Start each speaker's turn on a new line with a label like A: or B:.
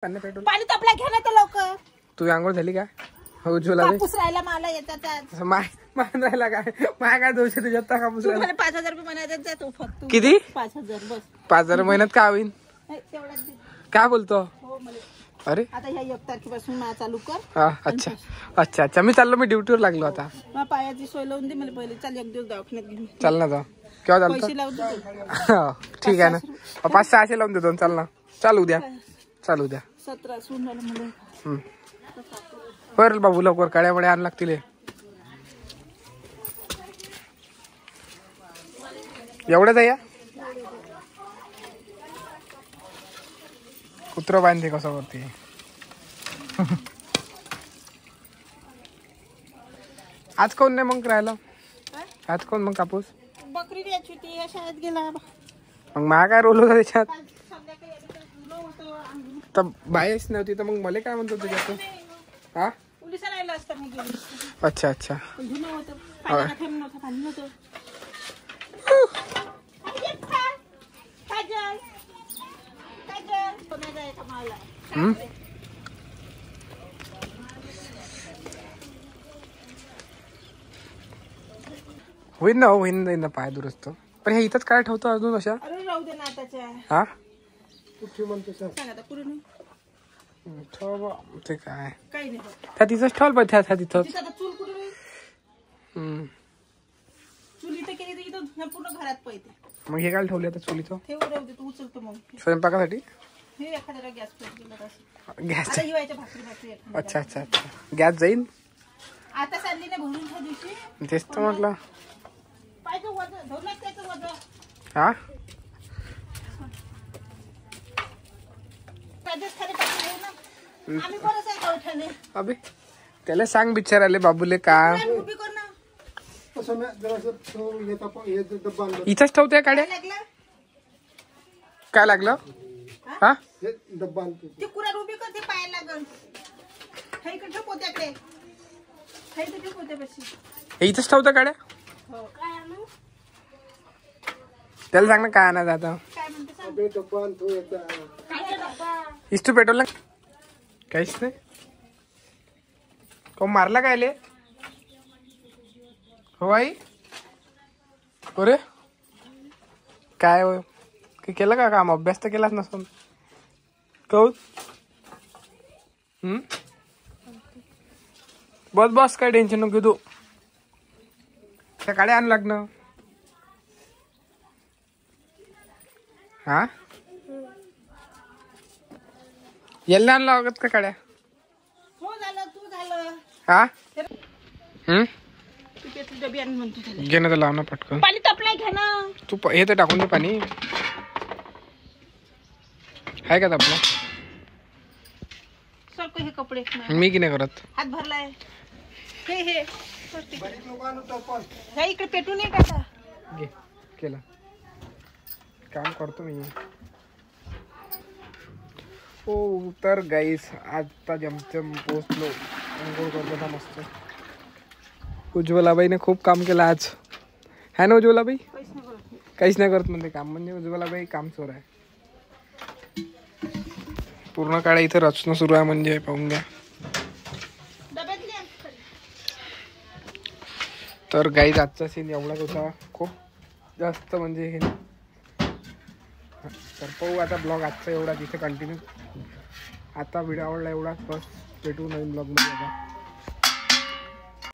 A: पाणी तापला घ्या ना तर लवकर.
B: तू आंघोळ झाली का? हो उज्ज्वला
A: कापूस राहिला मला येतात
B: मान राहिला काय? माय काय दोष तुझ्यात कापूस राहिला.
A: 5,000 रुपये म्हणायचं जातो फक्त.
B: किती?
A: 5,000 बस.
B: 5,000 महिन्यात का होईन? काय बोलतो? अरे
A: आता ह्या 1 तारखेपासून मला चालू कर.
B: हा अच्छा अच्छा अच्छा. मी चाललो, मी ड्युटीवर लागलो आता.
A: मग पायाची सोय लावून दे मला पहिले. चाल 1 दिवस दवाखान्यात घेऊन.
B: चाल ना जा. केव्हा चालतो?
A: पैसे लावून दे.
B: ठीक आहे ना. 500-600 लावून देतो. चाल ना. चालू द्या. चालू द्या.
A: 17 सून झालं मला.
B: बर बाबू लवकर काड्या वड्या आण लागतील. एवढंच आहे या. कुत्र बांधते कसं करते. आज कोण नाही मग राहिला? आज कोण मग कापूस?
A: बकरी द्यायची होती या शाळेत गेला.
B: मग मा काय रोल होता त्याच्यात? तर बाईच नव्हती तर मग मला काय म्हणतो तुझ्यात? हा
A: पोलिस राहिलं असतं मी गेली.
B: अच्छा अच्छा.
A: धुणं होतं, पाण्याला थेंब नव्हतं, पाणी नव्हतं. काजल काजल कोणाला आहे का मला?
B: होईन ना, होईन जाईन ना पाय दुरुस्त. पण हे इथंच काय ठेवतो अजून अशा?
A: अरे राहू दे ना आताच्या.
B: हा
A: कुठे म्हणतो सांग आता पुढे
B: ठेव ते काय
A: काही नाही.
B: त्या तिथंच ठेवलं पाहिजे. त्या तिथं
A: तिथं आता चूल कुठे? चूल इथं केली तर इथं पूर्ण घरात पाहिजे.
B: मग हे काय ठेवले आता चुलीचं?
A: ठेव राहू दे, तू उचलतो मग
B: स्वयंपाकासाठी.
A: हे एखाद्याला गॅस पेट गेला असं.
B: गॅस.
A: आता हिवायच्या भाकरी
B: अच्छा अच्छा अच्छा. गॅस जाईन
A: आता चालली ना भरून त्या दिवशी.
B: तेच तर म्हटलं.
A: पाहिजे वजन धरलं त्याचं वजन.
B: हा
A: आम्ही बरंच आहे गवठाने.
B: अबे त्याला सांग बिचाराले बाबूले का
A: उभी कर ना.
B: इथंच ठेवते काड्या. काय लागलं? हा
A: ते कुराड उभी कर, ते पायाला लागल. हे इकडे ठेव पोत्याकडे. हे इकडे ठेव पोत्यापाशी.
B: हे इथंच ठेवतं काड्या.
A: हो काय आणू?
B: त्याला सांग ना काय आणायचं आता.
A: काय म्हणते सांग. काय डब्बा?
B: इस्तू पेट्रोल काहीच नाही. कोण मारला काय ले? हो आई. अरे काय केलं का काम? अभ्यास तर केलाच नसून कहून. बस बस काय टेन्शन नको तू. त्या काड्या आण लागणं. हा याला आण लागत का काड्या?
A: हो झालं, तू झालं.
B: हा
A: तू त्यातली डबी आण म्हणतो त्याला.
B: घे ना तर लाव ना पटकन.
A: पाणी तापलाय घ्या ना.
B: तू हे तर टाकून दे पाणी. आहे का आपला?
A: सरको हे कपडे.
B: मी की नाही करत.
A: हात भरलाय. हे इकडे पेटून ये का?
B: घे केला काम करतो मी. हो तर गाईस आता जमजम पोचलो. अंघोळ करतो मस्त. उज्ज्वलाबाईने खूप काम केलं आज, है ना उज्ज्वलाबाई? काहीच नाही करत म्हणते काम. म्हणजे उज्ज्वलाबाई काम चोर आहे. पूर्ण काळ इथं रचना सुरू आहे म्हणजे पाहून घ्या. तर गाईज आजचा सीन एवढाच होता. खूप जास्त म्हणजे हे. तर पाहू आता ब्लॉग आजचा एवढा तिथे कंटिन्यू. आता व्हिडिओ आवडला एवढाच. बस भेटू नवीन ब्लॉगमध्ये आता.